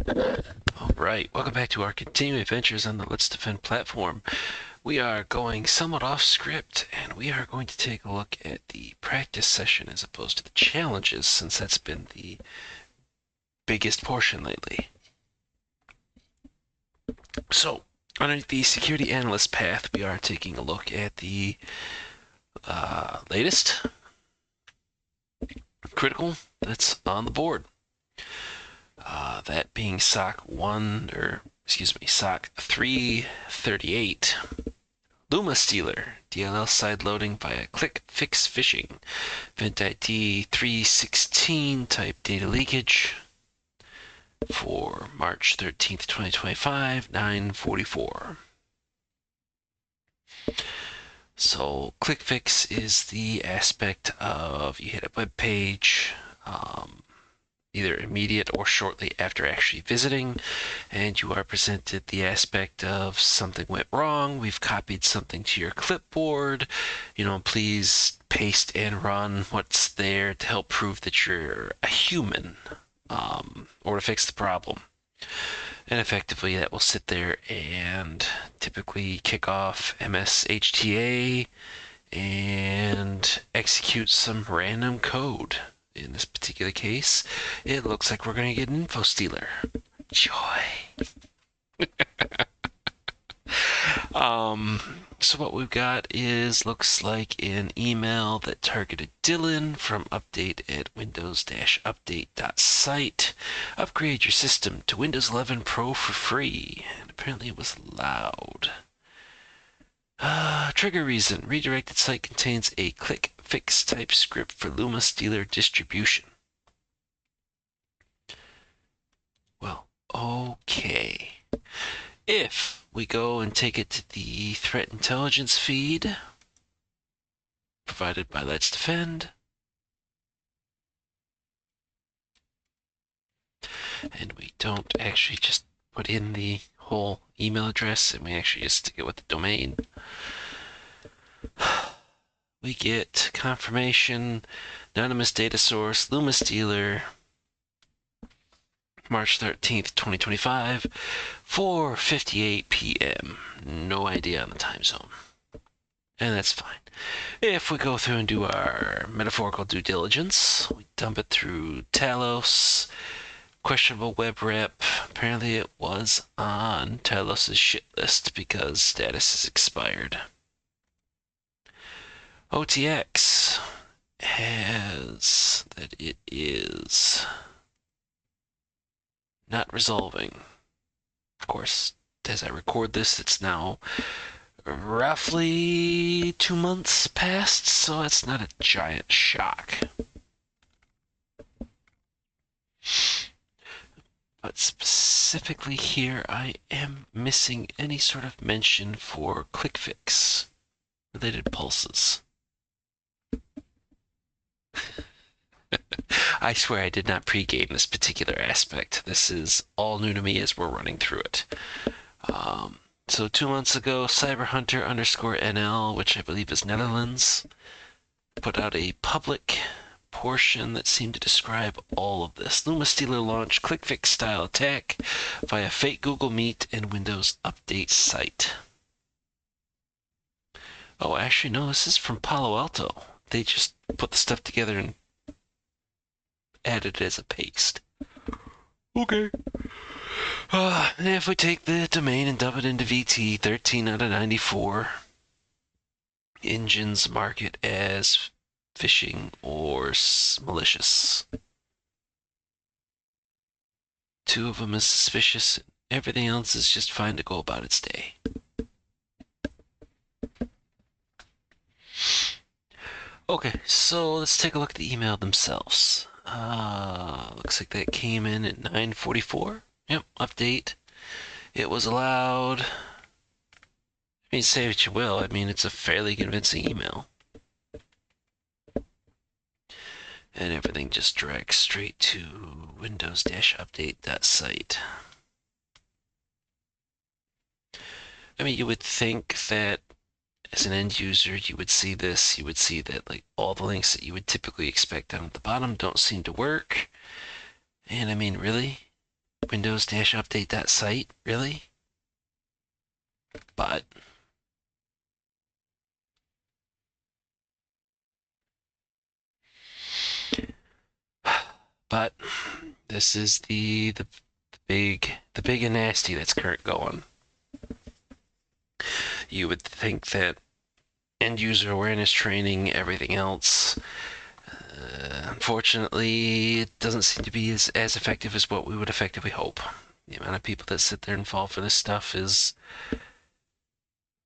Alright, welcome back to our continuing adventures on the Let's Defend platform. We are going somewhat off script, and we are going to take a look at the practice session as opposed to the challenges, since that's been the biggest portion lately. So, underneath the Security Analyst Path, we are taking a look at the latest critical that's on the board. That being SOC338, Lumma Stealer, DLL Side-Loading via Click Fix Phishing, EventID 316 type data leakage for March 13th, 2025, 9:44. So Click Fix is the aspect of you hit a web page, either immediate or shortly after actually visiting, and you are presented the aspect of something went wrong, we've copied something to your clipboard, please paste and run what's there to help prove that you're a human, or to fix the problem. And effectively that will sit there and typically kick off MSHTA and execute some random code. In this particular case, it looks like we're going to get an info stealer. Joy. So what we've got looks like an email that targeted Dylan from update@windows-update.site. Upgrade your system to Windows 11 Pro for free. And apparently it was loud. Trigger reason. Redirected site contains a Click Fix type script for Lumma Stealer distribution. Well, okay. If we go and take it to the threat intelligence feed provided by Let's Defend, and we don't actually just put in the whole email address and we actually just stick it with the domain, we get confirmation, anonymous data source, Lumma Stealer, March 13th, 2025, 4:58 p.m. No idea on the time zone. And that's fine. If we go through and do our metaphorical due diligence, we dump it through Talos, questionable web rep. Apparently it was on Talos' shit list because status is expired. OTX has that it is not resolving. Of course, as I record this, it's now roughly 2 months past, so it's not a giant shock. But specifically here, I am missing any sort of mention for Click Fix related pulses. I swear I did not pregame this particular aspect. This is all new to me as we're running through it. So 2 months ago, cyberhunter_NL, which I believe is Netherlands, put out a public portion that seemed to describe all of this. Lumma Stealer launched Click Fix style attack via fake Google Meet and Windows Update site. Oh, actually, no, this is from Palo Alto. They just put the stuff together and added it as a paste. Okay. If we take the domain and dump it into VT, 13 out of 94 engines mark it as phishing or malicious. 2 of them is suspicious. Everything else is just fine to go about its day. Okay, so let's take a look at the email themselves. Looks like that came in at 9:44. Yep, update. It was allowed. I mean, say what you will. I mean, it's a fairly convincing email. And everything just directs straight to windows-update.site. I mean, you would think that as an end user, you would see this, you would see that like all the links that you would typically expect down at the bottom don't seem to work. And I mean, really? Windows-update.site, really? But this is the big and nasty that's current going. You would think that end user awareness training, everything else, unfortunately, it doesn't seem to be as effective as what we would effectively hope. The amount of people that sit there and fall for this stuff is,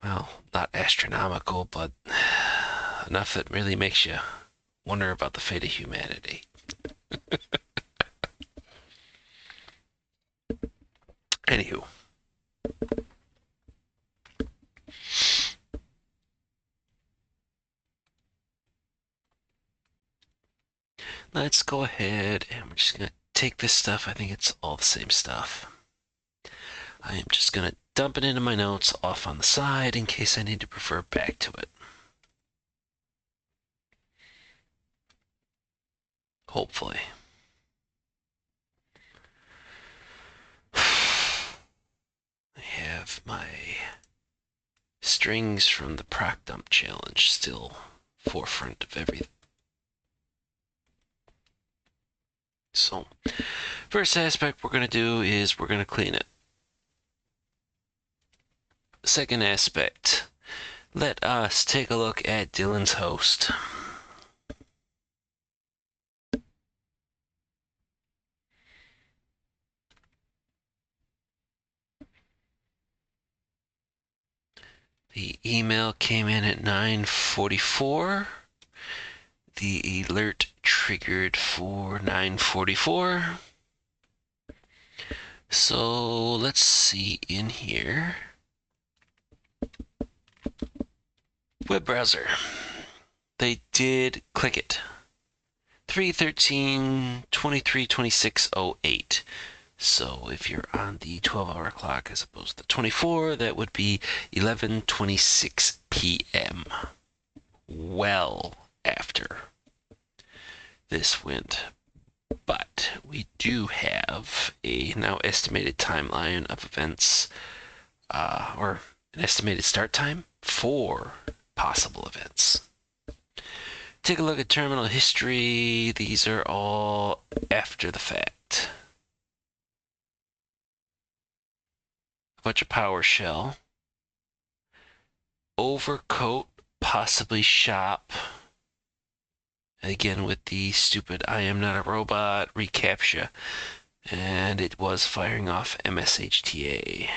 well, not astronomical, but enough that really makes you wonder about the fate of humanity. Anywho. Let's go ahead and we're just going to take this stuff. I think it's all the same stuff. I am just going to dump it into my notes off on the side in case I need to refer back to it. Hopefully. I have my strings from the proc dump challenge still forefront of everything. So, first aspect we're going to do is we're going to clean it. Second aspect, let us take a look at Dylan's host. The email came in at 9:44. The alert triggered for 9:44. So let's see in here. Web browser. They did click it. 3/13/23/26/08. So if you're on the 12-hour clock as opposed to 24, that would be 11:26 p.m. Well after this went. But we do have a now estimated timeline of events, or an estimated start time for possible events. Take a look at terminal history. These are all after the fact. A bunch of PowerShell. Overcoat, possibly shop. Again with the stupid I am not a robot reCAPTCHA. And it was firing off MSHTA.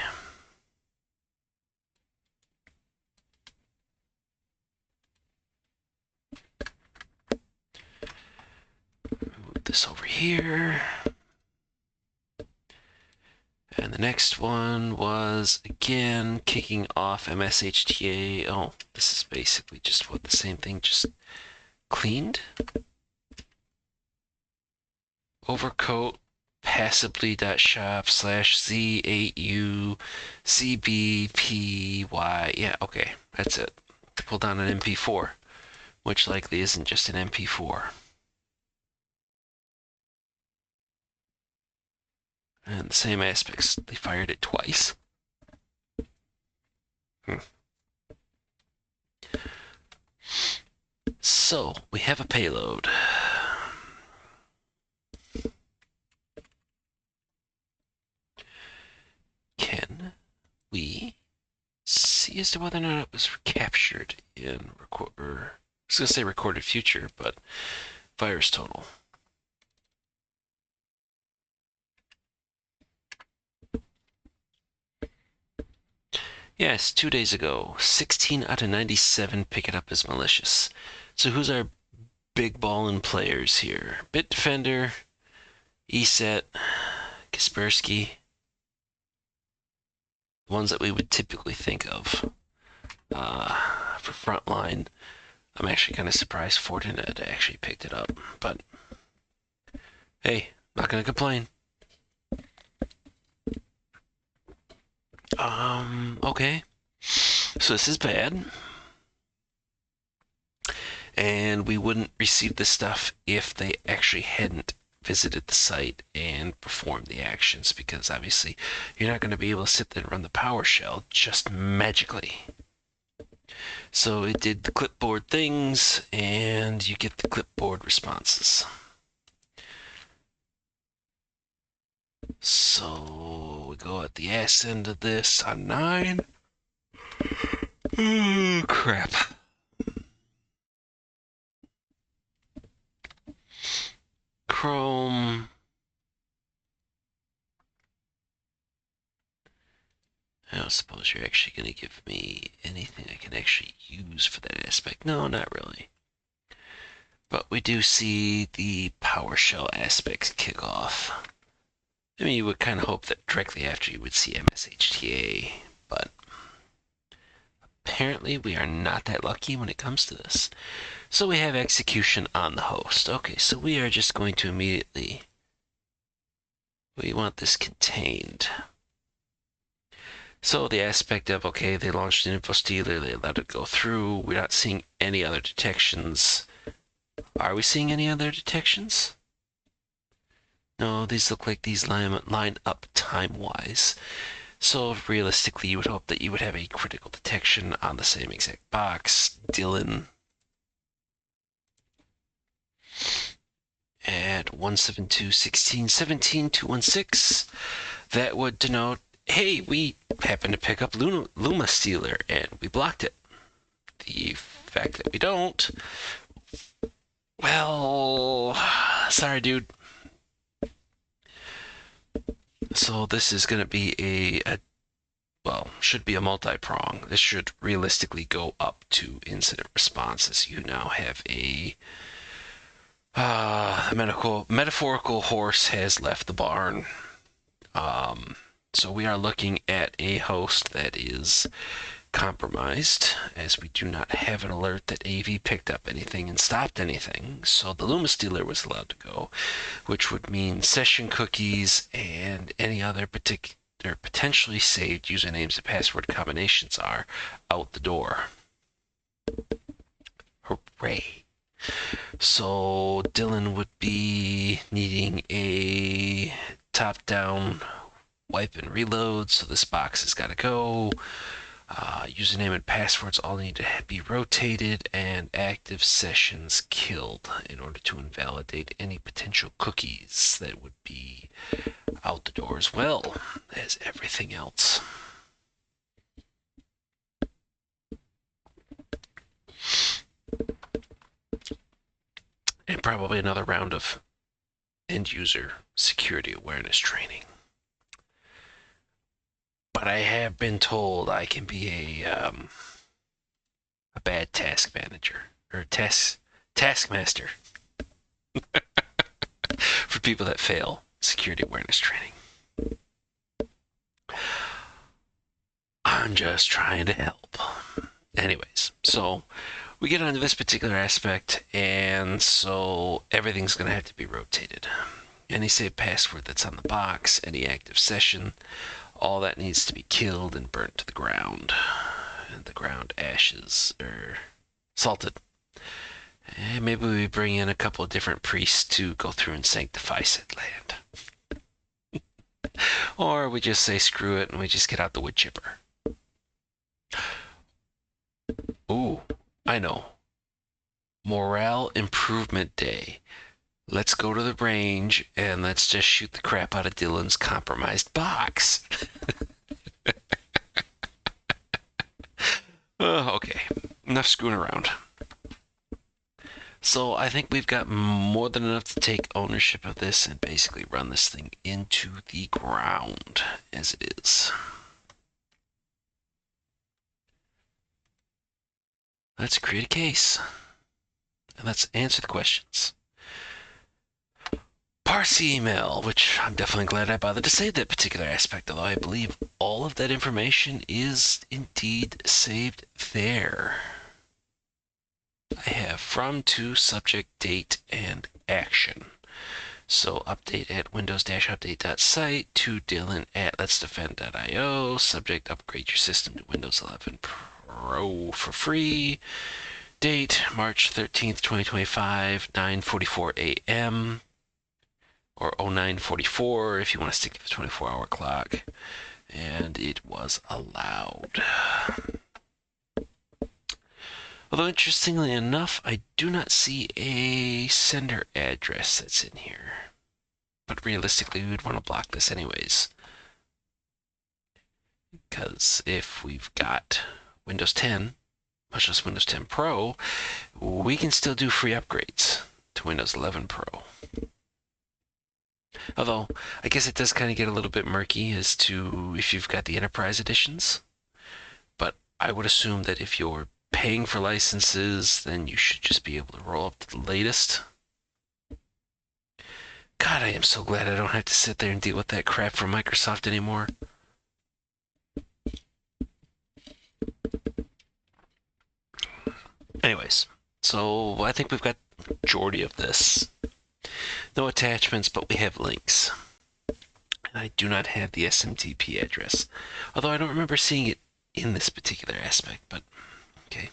Move this over here. And the next one was, again, kicking off MSHTA. Oh, this is basically just what the same thing, just cleaned. Overcoat, passively.shop/Z8U CBPY. Yeah, okay, that's it. Pull down an MP4, which likely isn't just an MP4. And the same aspects, they fired it twice. So, we have a payload. Can we see as to whether or not it was captured in I was going to say recorded future, but virus total. Yes, 2 days ago, 16 out of 97 pick it up as malicious. So who's our big ballin' players here? Bitdefender, ESET, Kaspersky. Ones that we would typically think of for frontline. I'm actually kind of surprised Fortinet actually picked it up, but hey, not gonna complain. Okay. So this is bad. And we wouldn't receive this stuff if they actually hadn't visited the site and performed the actions, because obviously you're not going to be able to sit there and run the PowerShell just magically. So it did the clipboard things, and you get the clipboard responses. So we go at the ass end of this on 9. Oh, crap. Chrome. I don't suppose you're actually going to give me anything I can actually use for that aspect. No, not really. But we do see the PowerShell aspects kick off. I mean, you would kind of hope that directly after you would see MSHTA, but apparently we are not that lucky when it comes to this. So we have execution on the host. Okay, so we are just going to immediately, we want this contained. So the aspect of, okay, they launched an info stealer, they let it go through, we're not seeing any other detections. Are we seeing any other detections? No, these look like these line up time-wise. So realistically, you would hope that you would have a critical detection on the same exact box. Dylan at 172.16.17.216. That would denote, hey, we happen to pick up Lumma Stealer, and we blocked it. The fact that we don't, well, sorry, dude. So this is going to be well, should be a multi-prong. This should realistically go up to incident responses. You now have a metaphorical horse has left the barn. So we are looking at a host that is compromised, as we do not have an alert that AV picked up anything and stopped anything. So the Lumma Stealer was allowed to go, which would mean session cookies and any other potentially saved usernames and password combinations are out the door. Hooray. So Dylan would be needing a top-down wipe and reload, so this box has got to go. Username and passwords all need to be rotated, and active sessions killed in order to invalidate any potential cookies that would be out the door, as well as everything else. And probably another round of end user security awareness training. But I have been told I can be a bad task manager, or taskmaster for people that fail security awareness training. I'm just trying to help. Anyways, so we get onto this particular aspect, and so everything's going to have to be rotated. Any saved password that's on the box, any active session, all that needs to be killed and burnt to the ground. And the ground ashes, or salted. And maybe we bring in a couple of different priests to go through and sanctify said land. Or we just say screw it and we just get out the wood chipper. Ooh, I know. Morale Improvement Day. Let's go to the range and let's just shoot the crap out of Dylan's compromised box. Okay, enough screwing around. So I think we've got more than enough to take ownership of this and basically run this thing into the ground as it is. Let's create a case. And let's answer the questions. Parse email, which I'm definitely glad I bothered to save that particular aspect, although I believe all of that information is indeed saved there. I have from, to, subject, date, and action. So update at windows-update.site, to Dylan at letsdefend.io, subject, upgrade your system to Windows 11 Pro for free, date March 13th, 2025, 9:44 a.m. or 0944 if you want to stick to the 24-hour clock. And it was allowed. Although interestingly enough, I do not see a sender address that's in here. But realistically, we would want to block this anyways. Because if we've got Windows 10, much less Windows 10 Pro, we can still do free upgrades to Windows 11 Pro. Although, I guess it does kind of get a little bit murky as to if you've got the enterprise editions. But I would assume that if you're paying for licenses, then you should just be able to roll up to the latest. God, I am so glad I don't have to sit there and deal with that crap from Microsoft anymore. Anyways, so I think we've got the majority of this. No attachments, but we have links. And I do not have the SMTP address, although I don't remember seeing it in this particular aspect, but okay.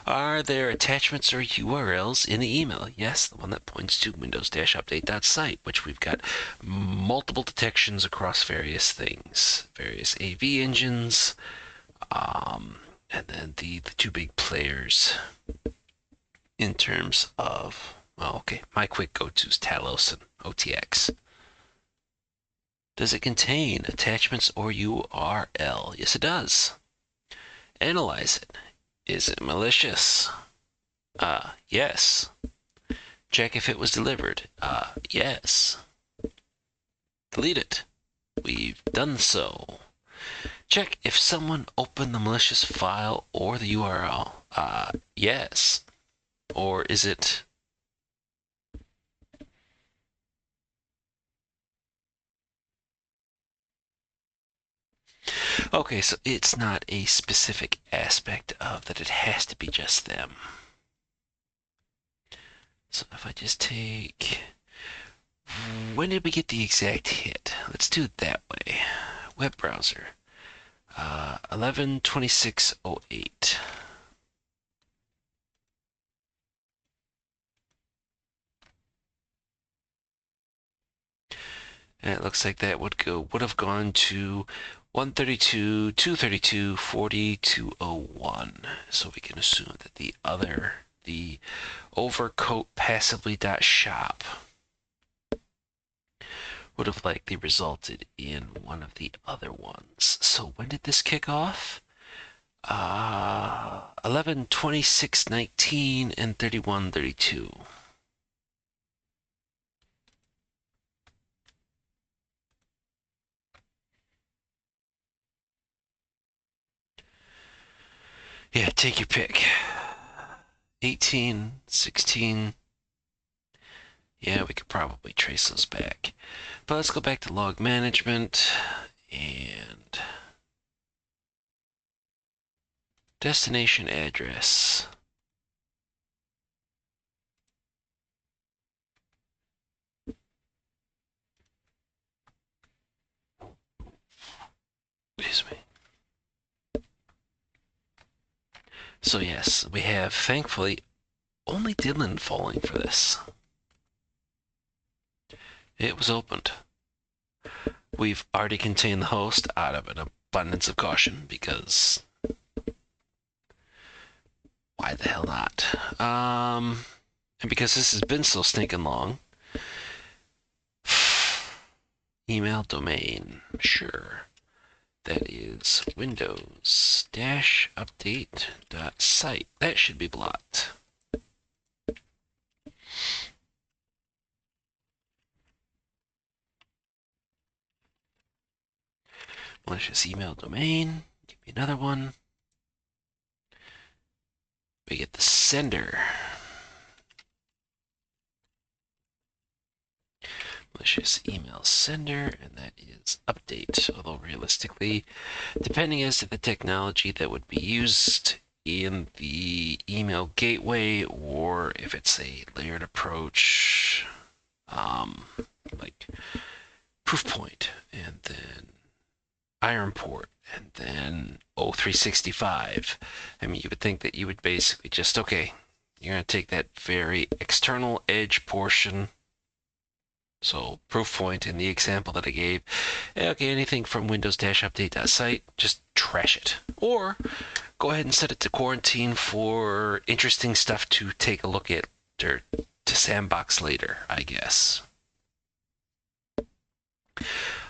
Are there attachments or URLs in the email? Yes, the one that points to windows-update.site, which we've got multiple detections across various things, various AV engines, and then the two big players in terms of, well, okay, my quick go-tos, Talos and OTX. Does it contain attachments or URL? Yes, it does. Analyze it. Is it malicious? Yes. Check if it was delivered. Yes. Delete it. We've done so. Check if someone opened the malicious file or the URL. Yes. Or is it... Okay, so it's not a specific aspect of that it has to be just them. So if I just take... When did we get the exact hit? Let's do it that way. Web browser. 11/26/08. And it looks like that would have gone to 132.232.40.201. So we can assume that the overcoat passively.shop would have likely resulted in one of the other ones. So when did this kick off? 11/26/19 and 31/32. Yeah, take your pick. 18, 16. Yeah, we could probably trace those back. But let's go back to log management and destination address. Excuse me. So yes, we have, thankfully, only Dylan falling for this. It was opened. We've already contained the host out of an abundance of caution because why the hell not? And because this has been so stinking long. Email domain, sure. That is windows-update.site. That should be blocked. Malicious email domain. Give me another one. We get the sender. Malicious email sender, and that is update. Although realistically, depending as to the technology that would be used in the email gateway, or if it's a layered approach, like Proofpoint, and then Ironport, and then O365. I mean, you would think that you would basically just, okay, you're going to take that very external edge portion So proof point in the example that I gave, okay, anything from windows-update.site, just trash it. Or go ahead and set it to quarantine for interesting stuff to take a look at or to sandbox later, I guess.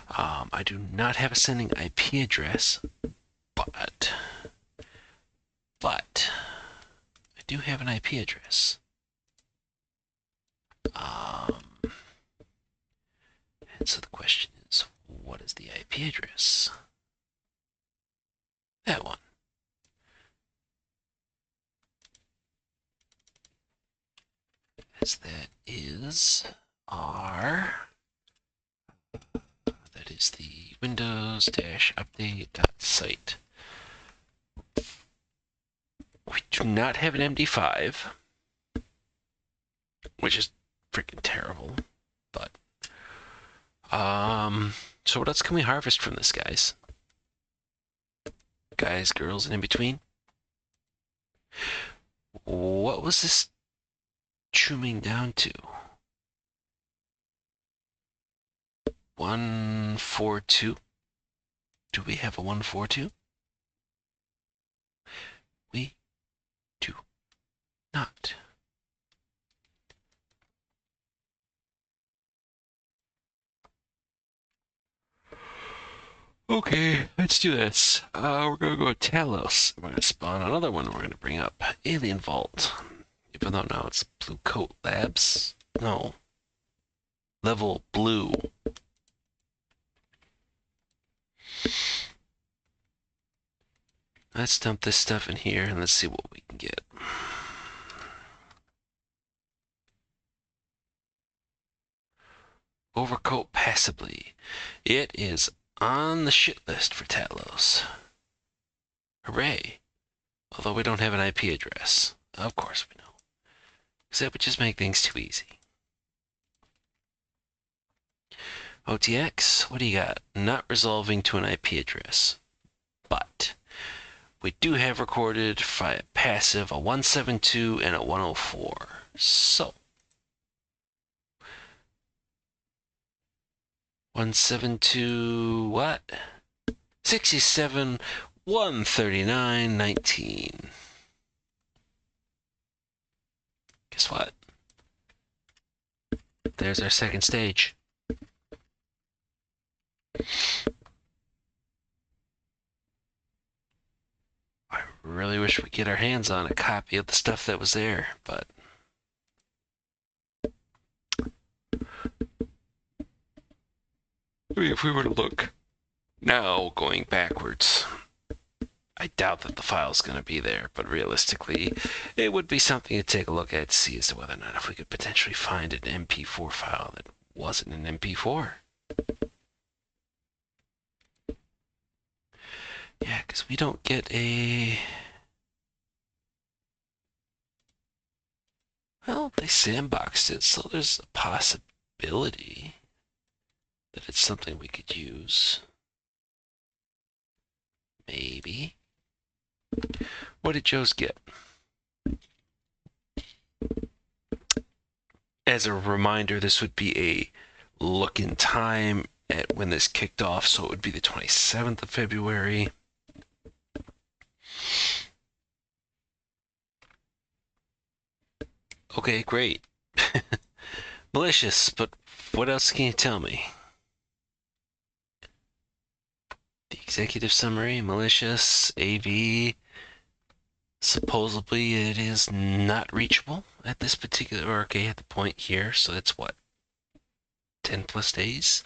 I do not have a sending IP address, but I do have an IP address. And so the question is, what is the IP address? That one. As that is that is the windows-update.site. We do not have an MD5, which is freaking terrible, but so what else can we harvest from this, guys? Guys, girls, and in between? What was this trimming down to? 142? Do we have a 142? We do not. Okay, let's do this. We're going to go to Talos. We're going to spawn another one we're going to bring up. Alien Vault. Even though now it's Blue Coat Labs. No. Level Blue. Let's dump this stuff in here and let's see what we can get. Overcoat passively. It is on the shit list for Talos. Hooray. Although we don't have an IP address. Of course we know. Because that would just make things too easy. OTX, what do you got? Not resolving to an IP address. But we do have recorded via passive a 172 and a 104. So 172 what? 67 139 19. Guess what? There's our second stage. I really wish we could get our hands on a copy of the stuff that was there, but I mean, if we were to look now going backwards, I doubt that the file's going to be there, but realistically, it would be something to take a look at to see as to whether or not if we could potentially find an MP4 file that wasn't an MP4. Yeah, because we don't get a... Well, they sandboxed it, so there's a possibility that it's something we could use. Maybe. What did Joe's get? As a reminder, this would be a look in time at when this kicked off, so it would be the 27th of February. Okay, great. Malicious, but what else can you tell me? The executive summary, malicious, AV, supposedly it is not reachable at this particular, or okay, at the point here, so that's what, 10 plus days?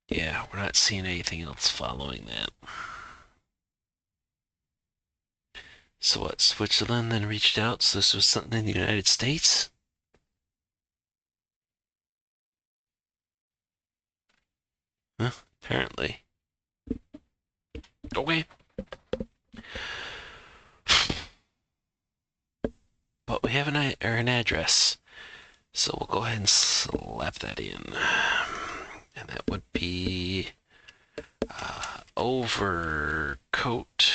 Yeah, we're not seeing anything else following that. So what, Switzerland then reached out, so this was something in the United States? Huh, apparently. Okay. But we have an address, so we'll go ahead and slap that in. And that would be overcoat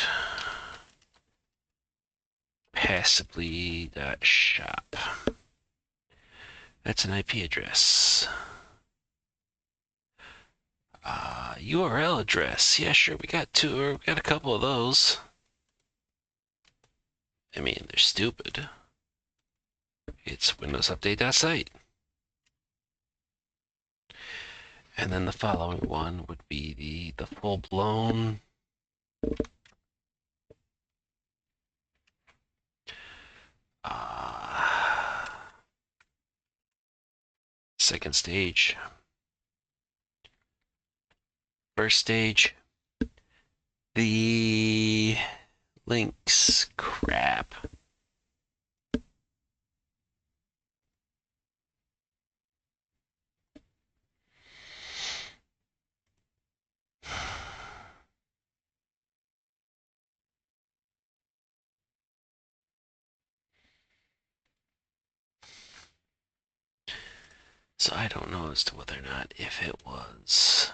passively.shop. That's an IP address. URL address. Yeah, sure. We got two. We got a couple of those. I mean, they're stupid. It's Windows Update.site. And then the following one would be the full-blown second stage. First stage. The links crap. So I don't know as to whether or not if it was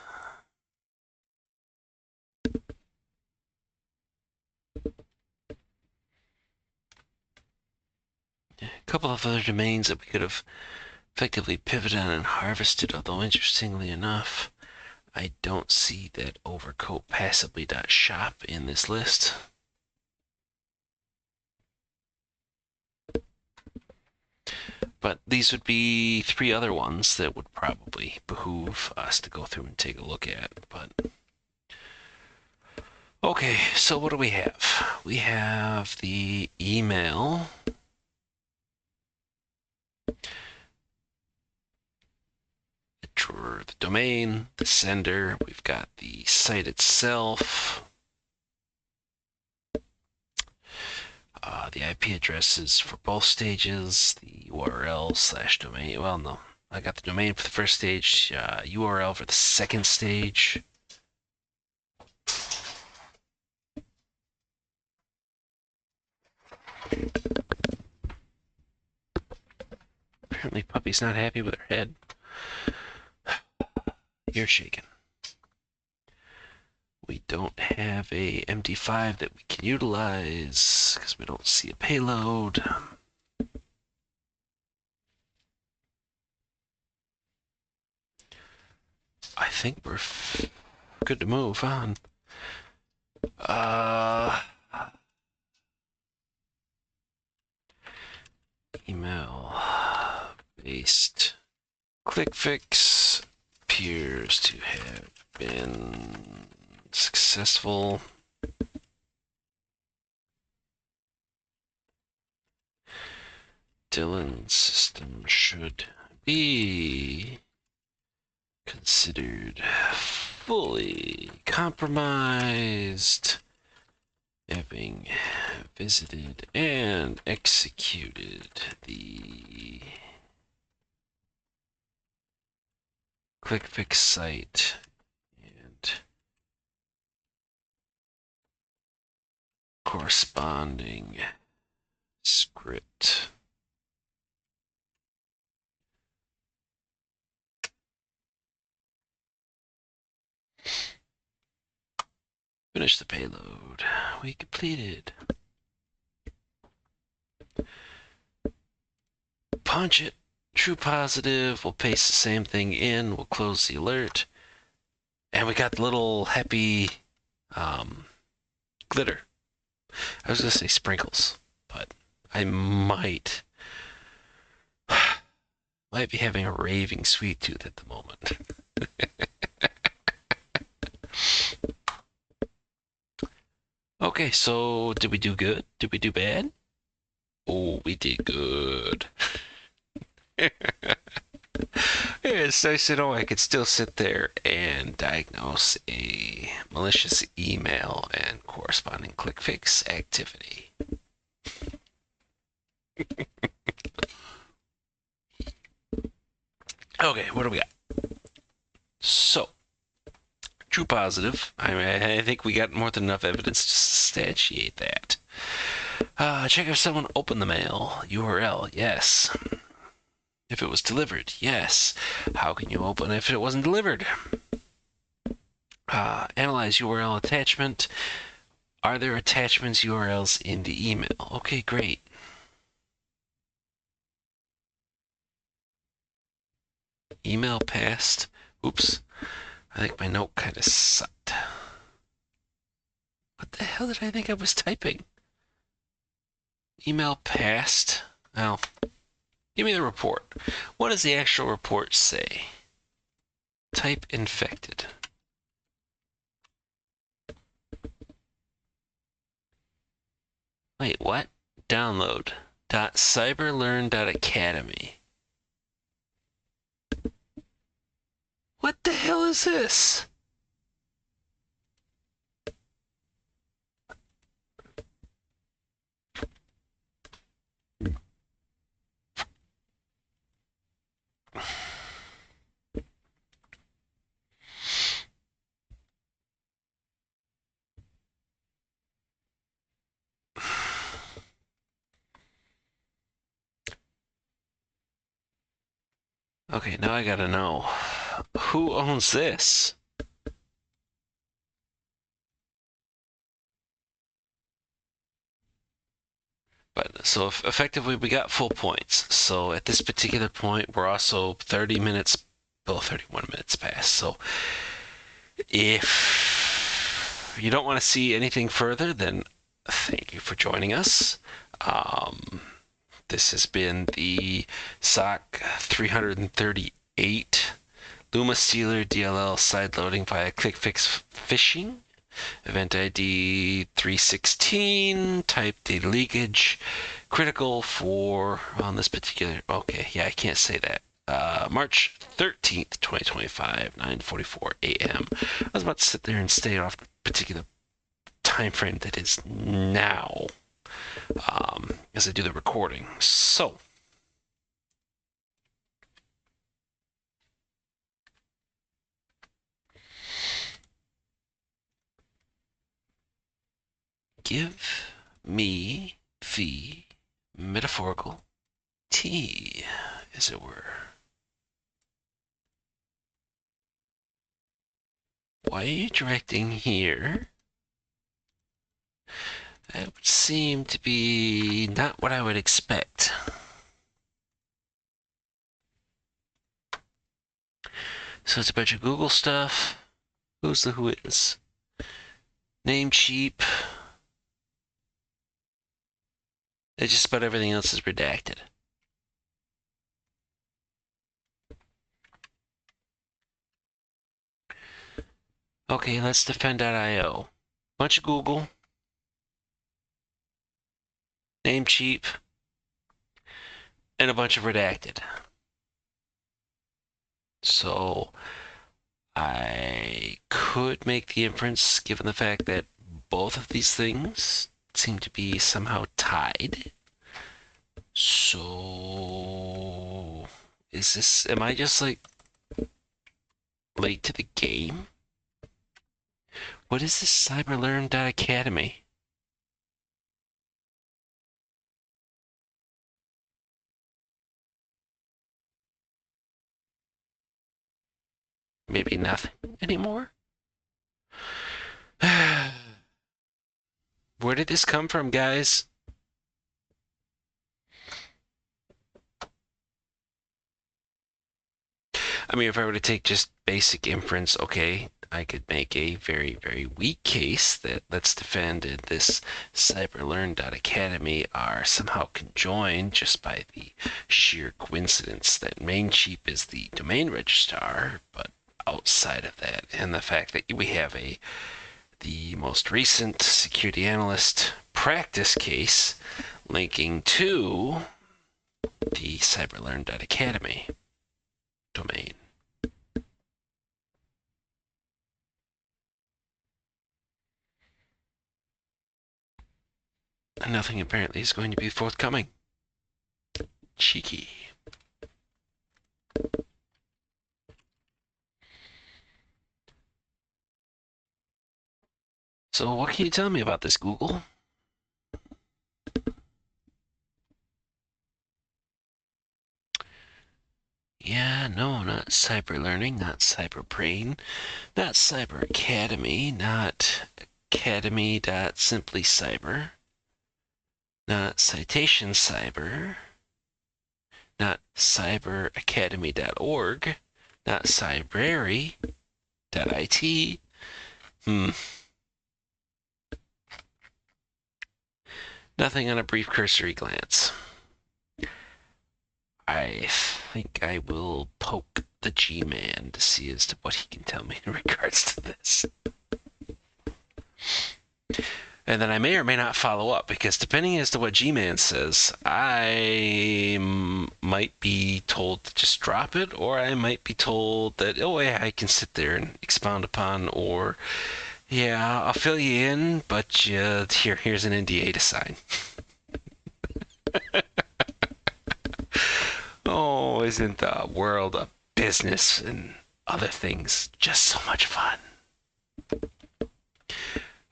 a couple of other domains that we could have effectively pivoted on and harvested, although interestingly enough, I don't see that overcoat passively.shop in this list. But these would be three other ones that would probably behoove us to go through and take a look at. But okay, so what do we have? We have the email. The domain, the sender. We've got the site itself. The IP addresses for both stages, the URL/domain. Well, no, I got the domain for the first stage, URL for the second stage. Apparently, Puppy's not happy with her head. You're shaking. We don't have a MD5 that we can utilize because we don't see a payload. I think we're good to move on. Email-based Click Fix appears to have been successful. Dylan's system should be considered fully compromised, having visited and executed the Click Fix site and corresponding script. Finish the payload. We completed. Punch it. True positive. We'll paste the same thing in. We'll close the alert. And we got the little happy glitter. I was going to say sprinkles, but I might be having a raving sweet tooth at the moment. Okay, so did we do good? Did we do bad? Oh, we did good. It's nice to know I could still sit there and diagnose a malicious email and corresponding click fix activity. Okay, what do we got? So, true positive. I think we got more than enough evidence to substantiate that. Check if someone opened the mail. URL, yes. If it was delivered, yes. How can you open if it wasn't delivered? Analyze URL attachment. Are there attachments URLs in the email? Okay, great. Email passed. Oops. I think my note kind of sucked. What the hell did I think I was typing? Email passed. Well, give me the report. What does the actual report say? Type infected. Wait, what? Download. .cyberlearn.academy. What the hell is this? Okay, now I gotta know. Who owns this? But so effectively we got full points. So at this particular point, we're also 30 minutes, well, 31 minutes past. So if you don't want to see anything further, then thank you for joining us. This has been the SOC338 Lumma Stealer DLL Side-Loading via Click Fix Phishing. EventID 316, type data leakage, critical for, on this particular, okay, yeah, I can't say that. March 13th, 2025, 9:44 a.m. I was about to sit there and stay off the particular time frame that is now as I do the recording. So, give me the metaphorical tea, as it were. Why are you directing here? That would seem to be not what I would expect. So it's a bunch of Google stuff. Who's the who is? Name cheap. It's just about everything else is redacted. Okay, let's defend.io. Bunch of Google. Name cheap. And a bunch of redacted. So I could make the inference, given the fact that both of these things seem to be somehow tied. So is this, am I just like late to the game? What is this cyberlearn.academy? Maybe nothing anymore? Where did this come from, guys? I mean, if I were to take just basic inference, okay, I could make a very, very weak case that Let's Defend and this cyberlearn.academy are somehow conjoined just by the sheer coincidence that Maincheap is the domain registrar, but outside of that, and the fact that we have the most recent security analyst practice case linking to the cyberlearn.academy domain. And nothing apparently is going to be forthcoming. Cheeky. So what can you tell me about this, Google? Yeah, no, not cyber learning, not cyber brain, not cyber academy, not academy.simplycyber, not citation cyber, not cyberacademy.org, not cybrary.it. Nothing on a brief cursory glance. I think I will poke the G-Man to see as to what he can tell me in regards to this. And then I may or may not follow up, because depending as to what G-Man says, I might be told to just drop it, or I might be told that, oh yeah, I can sit there and expound upon, or yeah, I'll fill you in, but here's an NDA to sign. Oh, isn't the world of business and other things just so much fun?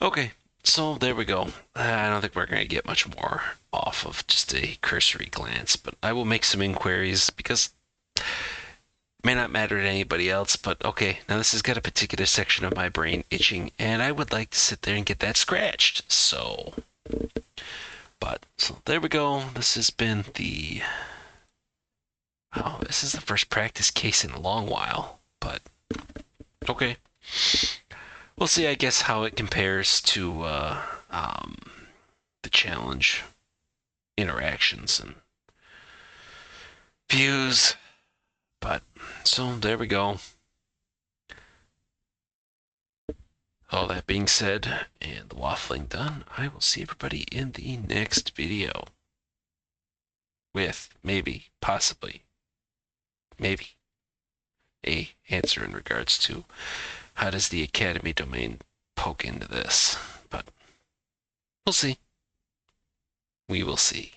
Okay, so there we go. I don't think we're going to get much more off of just a cursory glance, but I will make some inquiries, because it may not matter to anybody else, but okay, now this has got a particular section of my brain itching, and I would like to sit there and get that scratched. So there we go. This has been the... Oh, this is the first practice case in a long while, but okay. We'll see, I guess, how it compares to the challenge interactions and views. But, so there we go. All that being said, and the waffling done, I will see everybody in the next video. With maybe, possibly, maybe a answer in regards to how does the Academy domain poke into this. But we'll see. We will see.